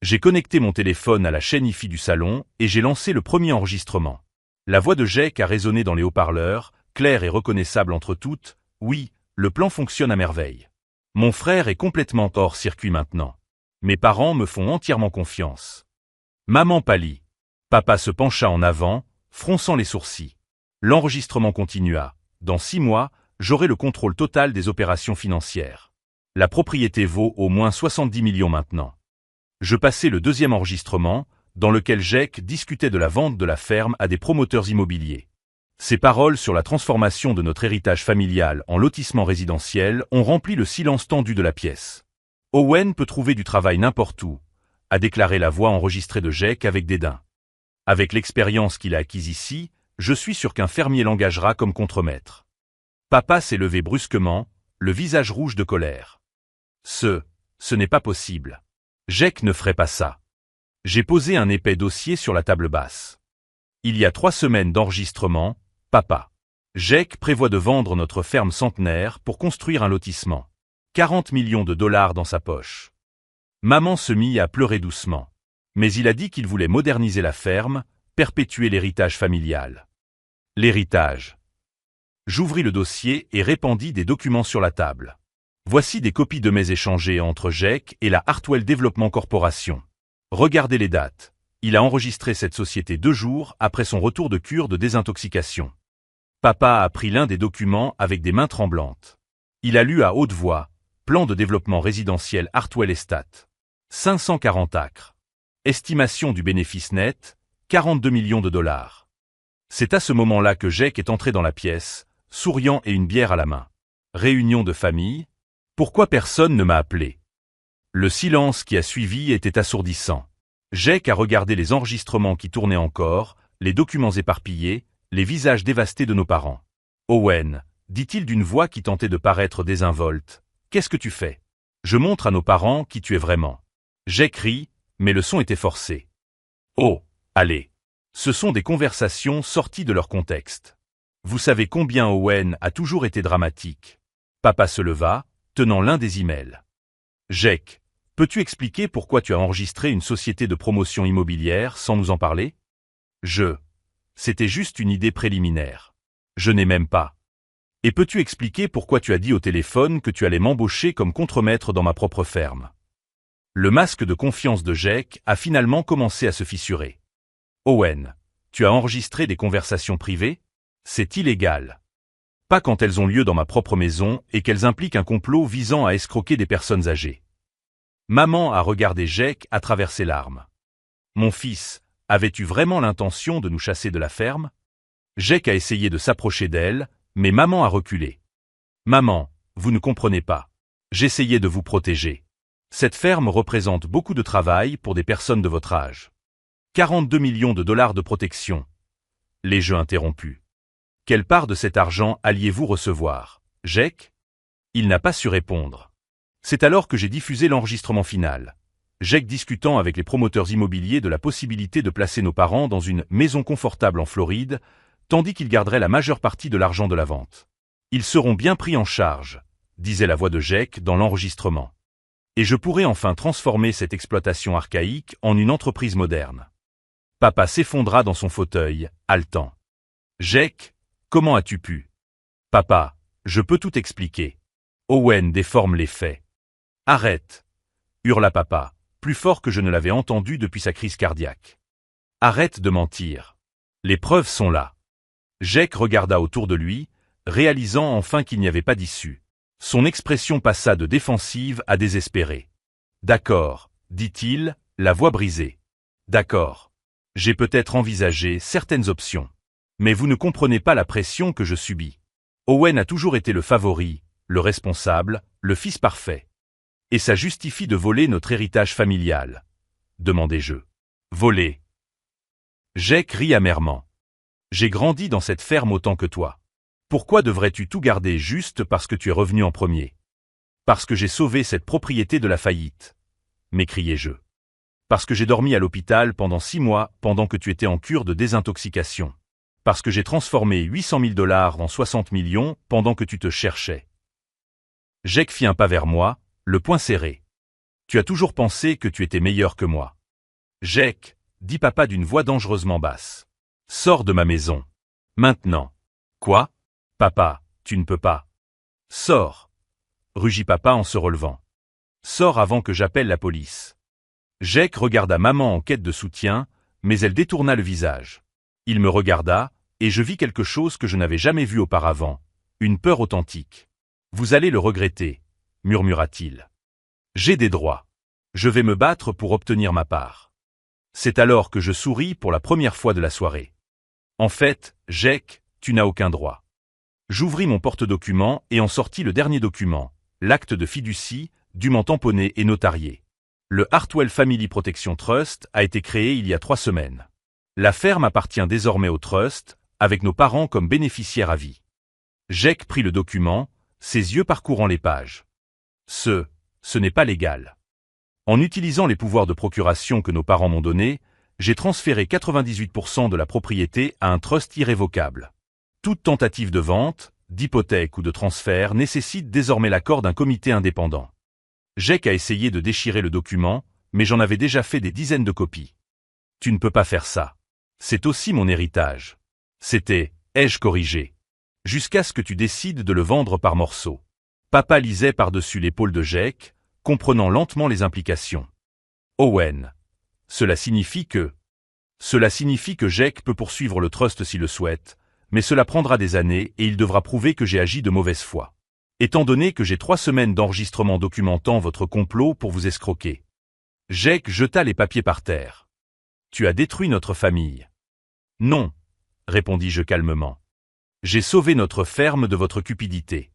J'ai connecté mon téléphone à la chaîne Hi-Fi du salon et j'ai lancé le premier enregistrement. La voix de Jake a résonné dans les haut-parleurs, claire et reconnaissable entre toutes. Oui, le plan fonctionne à merveille. Mon frère est complètement hors circuit maintenant. Mes parents me font entièrement confiance. Maman pâlit. Papa se pencha en avant, fronçant les sourcils. L'enregistrement continua. Dans 6 mois, j'aurai le contrôle total des opérations financières. La propriété vaut au moins 70 millions maintenant. Je passai le deuxième enregistrement, dans lequel Jake discutait de la vente de la ferme à des promoteurs immobiliers. Ses paroles sur la transformation de notre héritage familial en lotissement résidentiel ont rempli le silence tendu de la pièce. Owen peut trouver du travail n'importe où, a déclaré la voix enregistrée de Jake avec dédain. Avec l'expérience qu'il a acquise ici, je suis sûr qu'un fermier l'engagera comme contremaître. Papa s'est levé brusquement, le visage rouge de colère. Ce n'est pas possible. Jake ne ferait pas ça. J'ai posé un épais dossier sur la table basse. Il y a 3 semaines d'enregistrement, papa. Jake prévoit de vendre notre ferme centenaire pour construire un lotissement. 40 millions de dollars dans sa poche. Maman se mit à pleurer doucement. Mais il a dit qu'il voulait moderniser la ferme, perpétuer l'héritage familial. L'héritage. J'ouvris le dossier et répandis des documents sur la table. Voici des copies de mes échangés entre Jake et la Hartwell Development Corporation. Regardez les dates. Il a enregistré cette société 2 jours après son retour de cure de désintoxication. Papa a pris l'un des documents avec des mains tremblantes. Il a lu à haute voix, plan de développement résidentiel Hartwell Estate. 540 acres. Estimation du bénéfice net, 42 millions de dollars. C'est à ce moment-là que Jake est entré dans la pièce, souriant et une bière à la main. Réunion de famille. Pourquoi personne ne m'a appelé? Le silence qui a suivi était assourdissant. Jake a regardé les enregistrements qui tournaient encore, les documents éparpillés, les visages dévastés de nos parents. Owen, dit-il d'une voix qui tentait de paraître désinvolte, qu'est-ce que tu fais? Je montre à nos parents qui tu es vraiment. Jake rit, mais le son était forcé. Oh, allez. Ce sont des conversations sorties de leur contexte. Vous savez combien Owen a toujours été dramatique. Papa se leva, tenant l'un des emails. Jake, peux-tu expliquer pourquoi tu as enregistré une société de promotion immobilière sans nous en parler? C'était juste une idée préliminaire. Je n'ai même pas. Et peux-tu expliquer pourquoi tu as dit au téléphone que tu allais m'embaucher comme contremaître dans ma propre ferme? Le masque de confiance de Jake a finalement commencé à se fissurer. Owen, tu as enregistré des conversations privées? C'est illégal. Pas quand elles ont lieu dans ma propre maison et qu'elles impliquent un complot visant à escroquer des personnes âgées. Maman a regardé Jake à travers ses larmes. Mon fils, avais-tu vraiment l'intention de nous chasser de la ferme? Jake a essayé de s'approcher d'elle, mais maman a reculé. Maman, vous ne comprenez pas. J'essayais de vous protéger. Cette ferme représente beaucoup de travail pour des personnes de votre âge. 42 millions de dollars de protection. Les jeux interrompus. Quelle part de cet argent alliez-vous recevoir, Jake? Il n'a pas su répondre. C'est alors que j'ai diffusé l'enregistrement final. Jake discutant avec les promoteurs immobiliers de la possibilité de placer nos parents dans une maison confortable en Floride, tandis qu'ils garderaient la majeure partie de l'argent de la vente. Ils seront bien pris en charge, disait la voix de Jake dans l'enregistrement. Et je pourrai enfin transformer cette exploitation archaïque en une entreprise moderne. Papa s'effondra dans son fauteuil, haletant. Jake, comment as-tu pu? Papa, je peux tout expliquer. Owen déforme les faits. Arrête, hurla papa, plus fort que je ne l'avais entendu depuis sa crise cardiaque. Arrête de mentir. Les preuves sont là. Jake regarda autour de lui, réalisant enfin qu'il n'y avait pas d'issue. Son expression passa de défensive à désespérée. D'accord, dit-il, la voix brisée. D'accord. J'ai peut-être envisagé certaines options. Mais vous ne comprenez pas la pression que je subis. Owen a toujours été le favori, le responsable, le fils parfait. Et ça justifie de voler notre héritage familial, demandai-je. Voler. Jake rit amèrement. J'ai grandi dans cette ferme autant que toi. Pourquoi devrais-tu tout garder juste parce que tu es revenu en premier? Parce que j'ai sauvé cette propriété de la faillite, m'écriai-je. Parce que j'ai dormi à l'hôpital pendant 6 mois pendant que tu étais en cure de désintoxication. Parce que j'ai transformé 800 000 $ en 60 millions pendant que tu te cherchais. Jake fit un pas vers moi, le poing serré. Tu as toujours pensé que tu étais meilleur que moi. Jake, dit papa d'une voix dangereusement basse. Sors de ma maison. Maintenant. Quoi? Papa, tu ne peux pas. Sors. Rugit papa en se relevant. Sors avant que j'appelle la police. Jake regarda maman en quête de soutien, mais elle détourna le visage. Il me regarda, et je vis quelque chose que je n'avais jamais vu auparavant, une peur authentique. Vous allez le regretter, murmura-t-il. J'ai des droits. Je vais me battre pour obtenir ma part. C'est alors que je souris pour la première fois de la soirée. En fait, Jake, tu n'as aucun droit. J'ouvris mon porte-document et en sortis le dernier document, l'acte de fiducie, dûment tamponné et notarié. Le Hartwell Family Protection Trust a été créé il y a 3 semaines. La ferme appartient désormais au trust, avec nos parents comme bénéficiaires à vie. Jake prit le document, ses yeux parcourant les pages. Ce n'est pas légal. En utilisant les pouvoirs de procuration que nos parents m'ont donnés, j'ai transféré 98% de la propriété à un trust irrévocable. Toute tentative de vente, d'hypothèque ou de transfert nécessite désormais l'accord d'un comité indépendant. Jake a essayé de déchirer le document, mais j'en avais déjà fait des dizaines de copies. Tu ne peux pas faire ça. C'est aussi mon héritage. C'était, ai-je corrigé. Jusqu'à ce que tu décides de le vendre par morceaux. Papa lisait par-dessus l'épaule de Jake, comprenant lentement les implications. Owen. Cela signifie que Jake peut poursuivre le trust s'il le souhaite, mais cela prendra des années et il devra prouver que j'ai agi de mauvaise foi. Étant donné que j'ai 3 semaines d'enregistrement documentant votre complot pour vous escroquer. Jake jeta les papiers par terre. Tu as détruit notre famille. Non, répondis-je calmement. J'ai sauvé notre ferme de votre cupidité.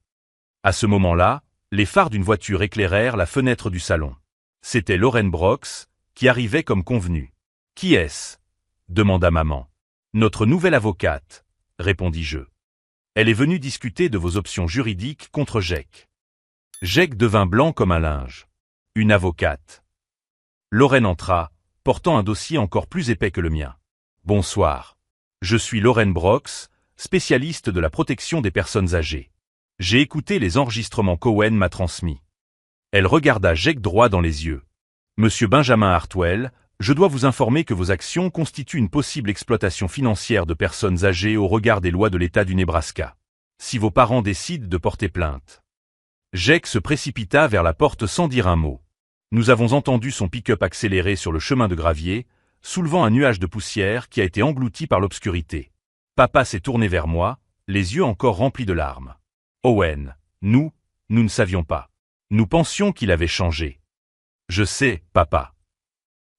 À ce moment-là, les phares d'une voiture éclairèrent la fenêtre du salon. C'était Lauren Brooks, qui arrivait comme convenu. Qui est-ce? Demanda maman. Notre nouvelle avocate, répondis-je. Elle est venue discuter de vos options juridiques contre Jake. Jake devint blanc comme un linge. Une avocate. Lauren entra, portant un dossier encore plus épais que le mien. Bonsoir. Je suis Lauren Brooks, spécialiste de la protection des personnes âgées. J'ai écouté les enregistrements qu'Owen m'a transmis. Elle regarda Jake droit dans les yeux. Monsieur Benjamin Hartwell, je dois vous informer que vos actions constituent une possible exploitation financière de personnes âgées au regard des lois de l'État du Nebraska. Si vos parents décident de porter plainte. Jake se précipita vers la porte sans dire un mot. Nous avons entendu son pick-up accélérer sur le chemin de gravier, soulevant un nuage de poussière qui a été englouti par l'obscurité. Papa s'est tourné vers moi, les yeux encore remplis de larmes. Owen, nous ne savions pas. Nous pensions qu'il avait changé. Je sais, papa.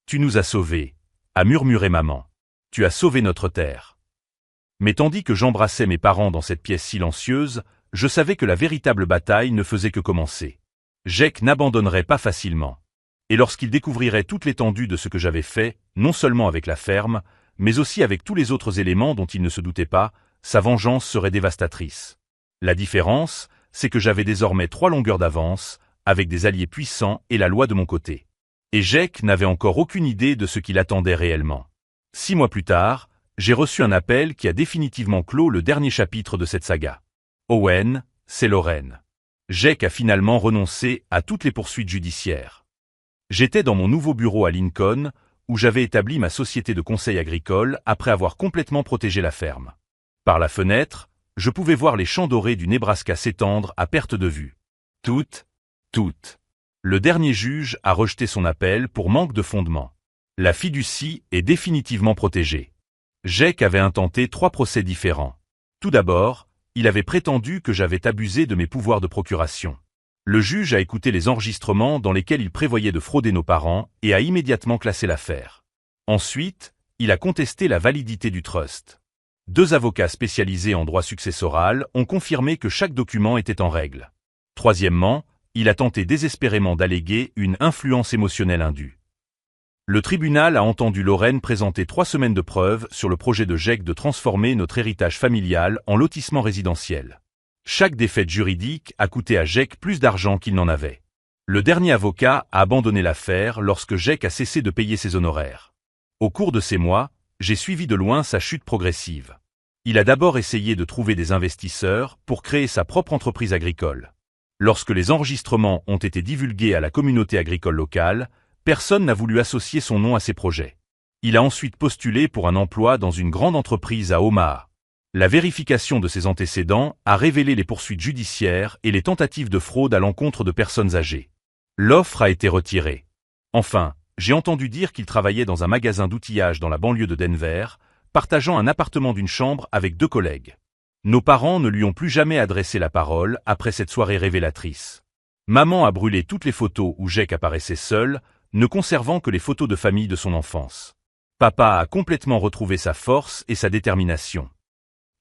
Tu nous as sauvés, a murmuré maman. Tu as sauvé notre terre. Mais tandis que j'embrassais mes parents dans cette pièce silencieuse, je savais que la véritable bataille ne faisait que commencer. Jake n'abandonnerait pas facilement. Et lorsqu'il découvrirait toute l'étendue de ce que j'avais fait, non seulement avec la ferme, mais aussi avec tous les autres éléments dont il ne se doutait pas, sa vengeance serait dévastatrice. La différence, c'est que j'avais désormais 3 longueurs d'avance, avec des alliés puissants et la loi de mon côté. Et Jake n'avait encore aucune idée de ce qu'il attendait réellement. 6 mois plus tard, j'ai reçu un appel qui a définitivement clos le dernier chapitre de cette saga. Owen, c'est Lauren. Jake a finalement renoncé à toutes les poursuites judiciaires. J'étais dans mon nouveau bureau à Lincoln, où j'avais établi ma société de conseil agricole après avoir complètement protégé la ferme. Par la fenêtre, je pouvais voir les champs dorés du Nebraska s'étendre à perte de vue. Toutes. Le dernier juge a rejeté son appel pour manque de fondement. La fiducie est définitivement protégée. Jake avait intenté 3 procès différents. Tout d'abord, Il avait prétendu que j'avais abusé de mes pouvoirs de procuration. Le juge a écouté les enregistrements dans lesquels il prévoyait de frauder nos parents et a immédiatement classé l'affaire. Ensuite, il a contesté la validité du trust. 2 avocats spécialisés en droit successoral ont confirmé que chaque document était en règle. Troisièmement, il a tenté désespérément d'alléguer une influence émotionnelle indue. Le tribunal a entendu Lorraine présenter 3 semaines de preuves sur le projet de GEC de transformer notre héritage familial en lotissement résidentiel. Chaque défaite juridique a coûté à GEC plus d'argent qu'il n'en avait. Le dernier avocat a abandonné l'affaire lorsque GEC a cessé de payer ses honoraires. Au cours de ces mois, j'ai suivi de loin sa chute progressive. Il a d'abord essayé de trouver des investisseurs pour créer sa propre entreprise agricole. Lorsque les enregistrements ont été divulgués à la communauté agricole locale, personne n'a voulu associer son nom à ses projets. Il a ensuite postulé pour un emploi dans une grande entreprise à Omaha. La vérification de ses antécédents a révélé les poursuites judiciaires et les tentatives de fraude à l'encontre de personnes âgées. L'offre a été retirée. Enfin, j'ai entendu dire qu'il travaillait dans un magasin d'outillage dans la banlieue de Denver, partageant un appartement d'une chambre avec 2 collègues. Nos parents ne lui ont plus jamais adressé la parole après cette soirée révélatrice. Maman a brûlé toutes les photos où Jake apparaissait seul, ne conservant que les photos de famille de son enfance. Papa a complètement retrouvé sa force et sa détermination.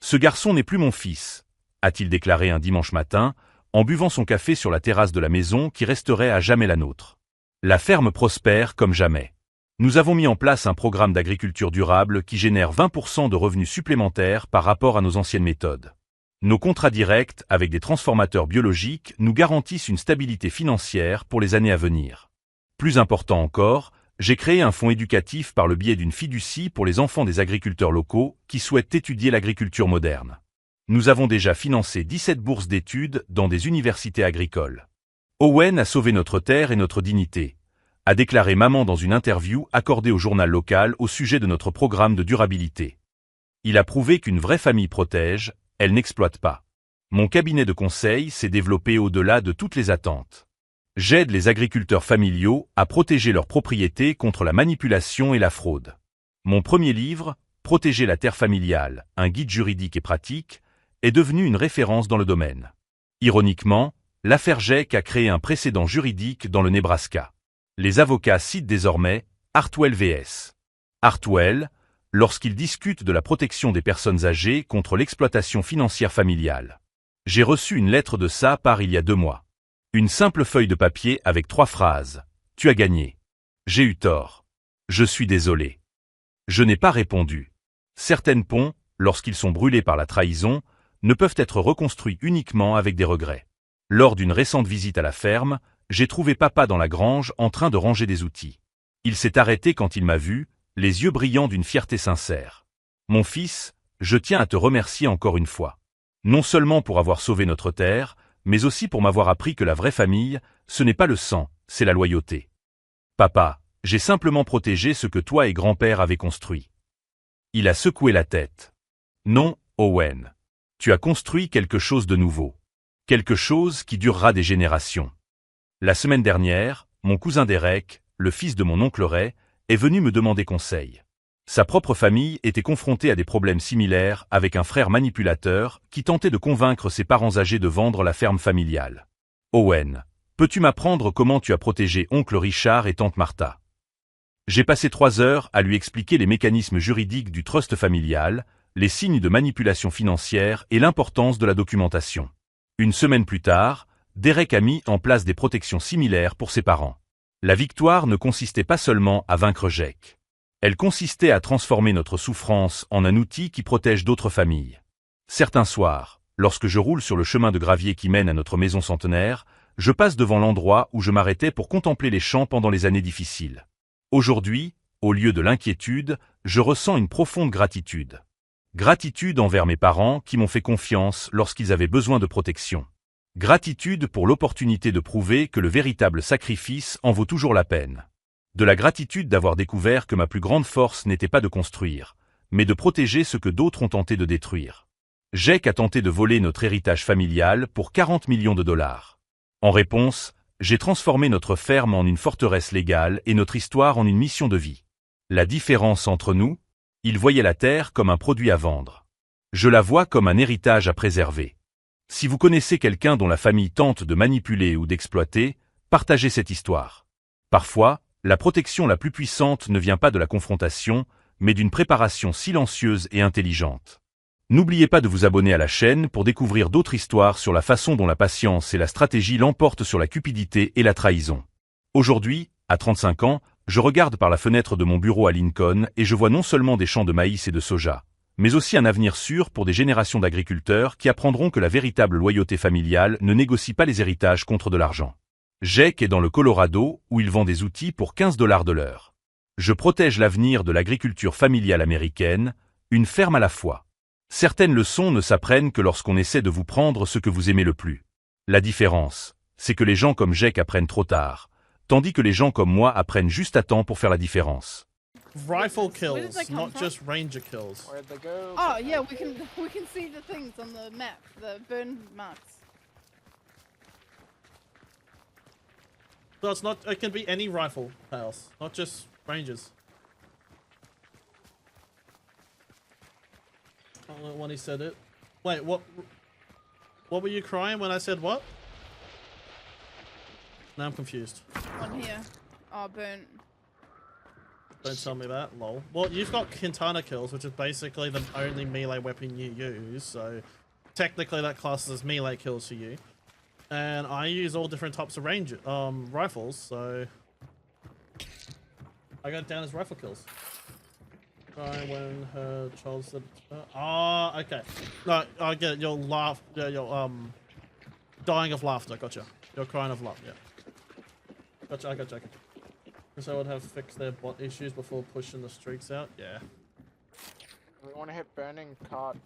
Ce garçon n'est plus mon fils, a-t-il déclaré un dimanche matin, en buvant son café sur la terrasse de la maison qui resterait à jamais la nôtre. La ferme prospère comme jamais. Nous avons mis en place un programme d'agriculture durable qui génère 20% de revenus supplémentaires par rapport à nos anciennes méthodes. Nos contrats directs avec des transformateurs biologiques nous garantissent une stabilité financière pour les années à venir. Plus important encore, j'ai créé un fonds éducatif par le biais d'une fiducie pour les enfants des agriculteurs locaux qui souhaitent étudier l'agriculture moderne. Nous avons déjà financé 17 bourses d'études dans des universités agricoles. Owen a sauvé notre terre et notre dignité, a déclaré maman dans une interview accordée au journal local au sujet de notre programme de durabilité. Il a prouvé qu'une vraie famille protège, elle n'exploite pas. Mon cabinet de conseil s'est développé au-delà de toutes les attentes. J'aide les agriculteurs familiaux à protéger leurs propriétés contre la manipulation et la fraude. Mon premier livre, Protéger la terre familiale, un guide juridique et pratique, est devenu une référence dans le domaine. Ironiquement, l'affaire GEC a créé un précédent juridique dans le Nebraska. Les avocats citent désormais Hartwell vs. Hartwell, lorsqu'ils discutent de la protection des personnes âgées contre l'exploitation financière familiale. J'ai reçu une lettre de sa part il y a 2 mois. Une simple feuille de papier avec 3 phrases. Tu as gagné. J'ai eu tort. Je suis désolé. Je n'ai pas répondu. Certaines ponts, lorsqu'ils sont brûlés par la trahison, ne peuvent être reconstruits uniquement avec des regrets. Lors d'une récente visite à la ferme, j'ai trouvé papa dans la grange en train de ranger des outils. Il s'est arrêté quand il m'a vu, les yeux brillants d'une fierté sincère. Mon fils, je tiens à te remercier encore une fois. Non seulement pour avoir sauvé notre terre, mais aussi pour m'avoir appris que la vraie famille, ce n'est pas le sang, c'est la loyauté. Papa, j'ai simplement protégé ce que toi et grand-père avez construit. Il a secoué la tête. Non, Owen. Tu as construit quelque chose de nouveau. Quelque chose qui durera des générations. La semaine dernière, mon cousin Derek, le fils de mon oncle Ray, est venu me demander conseil. Sa propre famille était confrontée à des problèmes similaires avec un frère manipulateur qui tentait de convaincre ses parents âgés de vendre la ferme familiale. Owen, peux-tu m'apprendre comment tu as protégé oncle Richard et tante Martha? J'ai passé 3 heures à lui expliquer les mécanismes juridiques du trust familial, les signes de manipulation financière et l'importance de la documentation. Une semaine plus tard, Derek a mis en place des protections similaires pour ses parents. La victoire ne consistait pas seulement à vaincre Jake. Elle consistait à transformer notre souffrance en un outil qui protège d'autres familles. Certains soirs, lorsque je roule sur le chemin de gravier qui mène à notre maison centenaire, je passe devant l'endroit où je m'arrêtais pour contempler les champs pendant les années difficiles. Aujourd'hui, au lieu de l'inquiétude, je ressens une profonde gratitude. Gratitude envers mes parents qui m'ont fait confiance lorsqu'ils avaient besoin de protection. Gratitude pour l'opportunité de prouver que le véritable sacrifice en vaut toujours la peine. De la gratitude d'avoir découvert que ma plus grande force n'était pas de construire, mais de protéger ce que d'autres ont tenté de détruire. Jake a tenté de voler notre héritage familial pour 40 millions de dollars. En réponse, j'ai transformé notre ferme en une forteresse légale et notre histoire en une mission de vie. La différence entre nous, il voyait la terre comme un produit à vendre. Je la vois comme un héritage à préserver. Si vous connaissez quelqu'un dont la famille tente de manipuler ou d'exploiter, partagez cette histoire. Parfois, la protection la plus puissante ne vient pas de la confrontation, mais d'une préparation silencieuse et intelligente. N'oubliez pas de vous abonner à la chaîne pour découvrir d'autres histoires sur la façon dont la patience et la stratégie l'emportent sur la cupidité et la trahison. Aujourd'hui, à 35 ans, je regarde par la fenêtre de mon bureau à Lincoln et je vois non seulement des champs de maïs et de soja, mais aussi un avenir sûr pour des générations d'agriculteurs qui apprendront que la véritable loyauté familiale ne négocie pas les héritages contre de l'argent. Jake est dans le Colorado où il vend des outils pour 15 $ de l'heure. Je protège l'avenir de l'agriculture familiale américaine, une ferme à la fois. Certaines leçons ne s'apprennent que lorsqu'on essaie de vous prendre ce que vous aimez le plus. La différence, c'est que les gens comme Jake apprennent trop tard, tandis que les gens comme moi apprennent juste à temps pour faire la différence. Rifle kills, not just ranger kills. Where'd they go? Oh yeah, we can see the things on the map, the burn marks. So it's not. It can be any rifle house, not just rangers. I don't know when he said it. Wait, what? What were you crying when I said what? Now I'm confused. On here. Oh, burnt. Don't tell me that, lol. Well, you've got Quintana kills, which is basically the only melee weapon you use, so technically that classes as melee kills for you. And I use all different types of rifles, so I got it down as rifle kills. Cry when her child said, ah, okay. No, I get it. You'll laugh. Yeah, you're dying of laughter. Gotcha. You're crying of love. Yeah. Gotcha. I gotcha. So I would have fixed their bot issues before pushing the streaks out. Yeah. We want to hit burning cart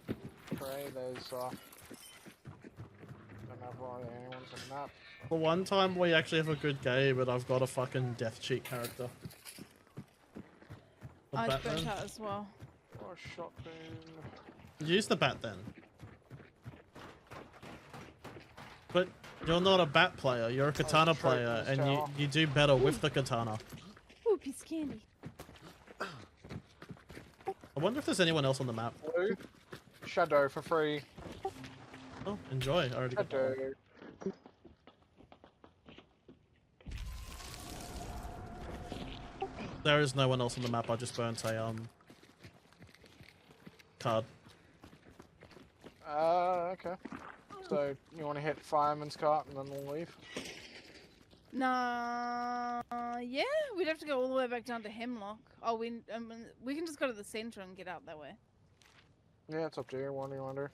tray. There's don't know why anyone's on that. The one time we actually have a good game, and I've got a fucking death cheat character. The I burnt Batman. out as well. Or shotgun. Use the bat then. But you're not a bat player, you're a katana true, player, that's and fair. you do better with the katana. Ooh, piece of candy. I wonder if there's anyone else on the map. Blue. Shadow for free. Oh, enjoy. I already got that Shadow. one. There is no one else on the map, I just burnt a card. Okay. So you want to hit fireman's cart and then we'll leave? Nah, yeah, we'd have to go all the way back down to Hemlock. Oh, we can just go to the center and get out that way. Yeah, it's up to you. What do you want to do?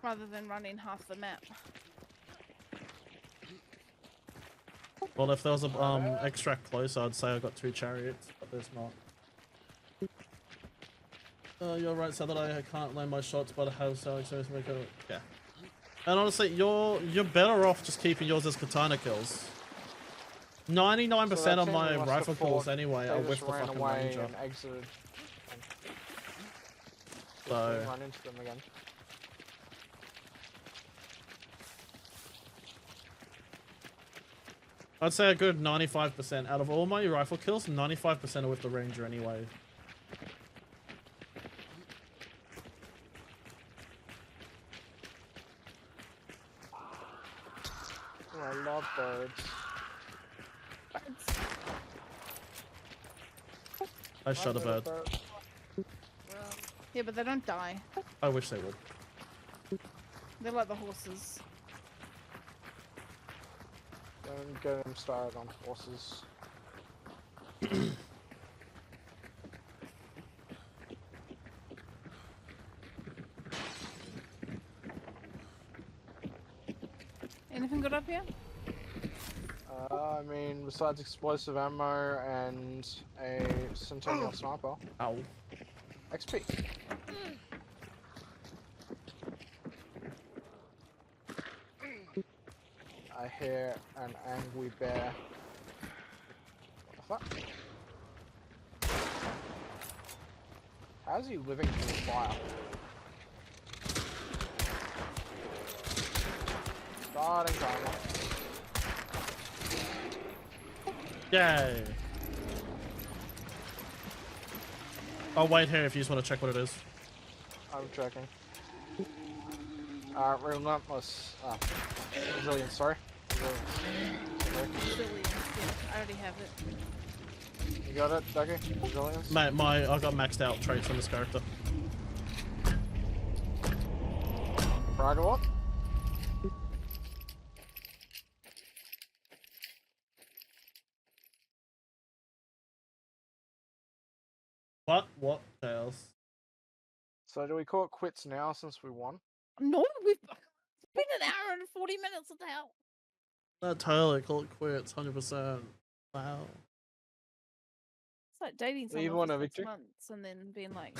Rather than running half the map. Well, if there was a extract close, I'd say I got 2 chariots, but there's not. You're right, so that I can't land my shots, but I have so to make it. Yeah. And honestly, you're better off just keeping yours as katana kills. 99% of my rifle kills anyway are with the fucking ranger. And exited. So Run into them again. I'd say a good 95% out of all my rifle kills. 95% are with the ranger anyway. Oh, I love birds. I shot a bird. Yeah, but they don't die. I wish they would. They're like the horses. Don't get them started on horses. Anything good up here? I mean, besides explosive ammo and a Centennial sniper, Ow. XP. I hear an angry bear. What the fuck? How's he living through fire? Starting timer. Yay. I'll wait here if you just want to check what it is. I'm checking. Relentless. Resilience, sorry. Resilience. Sorry. Resilience, yeah, I already have it. You got it, Ducky? Resilience? Mate, I got maxed out traits on this character. Braga what? What else? So do we call it quits now since we won? No, we've been an hour and 40 minutes. What the hell? No, totally. Call it quits. 100%. Wow. It's like dating Leave someone one for a 6 victory. months and then being like,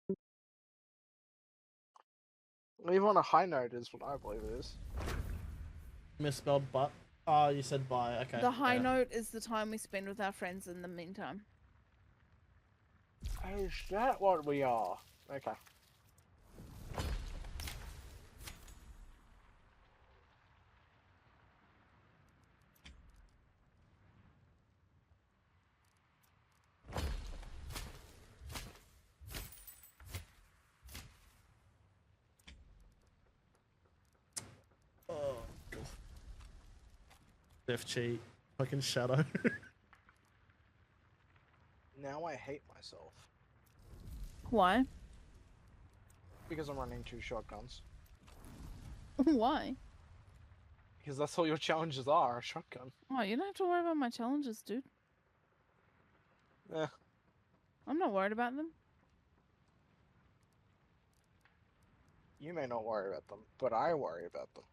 no. Leave on a high note is what I believe it is. Misspelled but. Oh, you said bye. Okay. The high yeah. note is the time we spend with our friends in the meantime. Is that what we are? Okay. Oh, God. Death cheat. Fucking shadow. Now I hate myself. Why? Because I'm running 2 shotguns. Why? Because that's all your challenges are, a shotgun. Oh, you don't have to worry about my challenges, dude. Eh. I'm not worried about them. You may not worry about them, but I worry about them.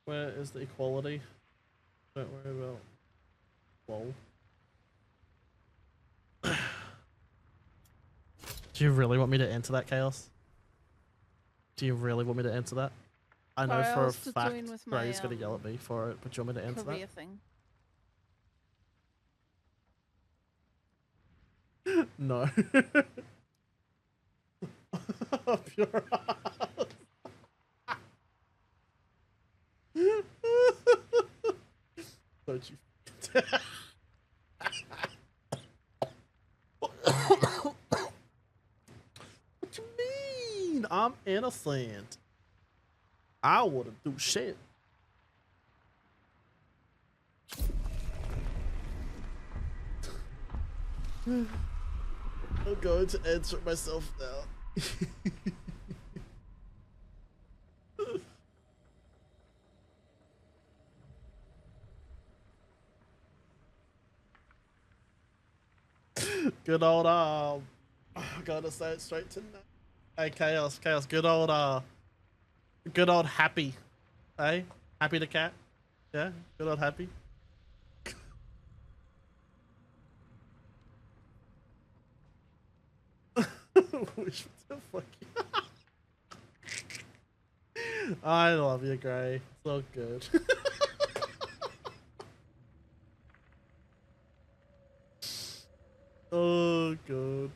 Where is the equality? Don't worry about. Lol. Do you really want me to enter that, Chaos? Do you really want me to enter that? I know Sorry, I for a was just fact doing with my, Gray's gonna yell at me for it, but do you want me to enter Career thing. that? No. Up your ass. Don't you? What you mean? I'm innocent. I wouldn't do shit. I'm going to answer it myself now. Good old I gotta say it straight to now. Hey Chaos, good old Happy. Hey? Happy the cat? Yeah, good old Happy. Wish the fuck you. I love you, Gray. It's all good. Oh god.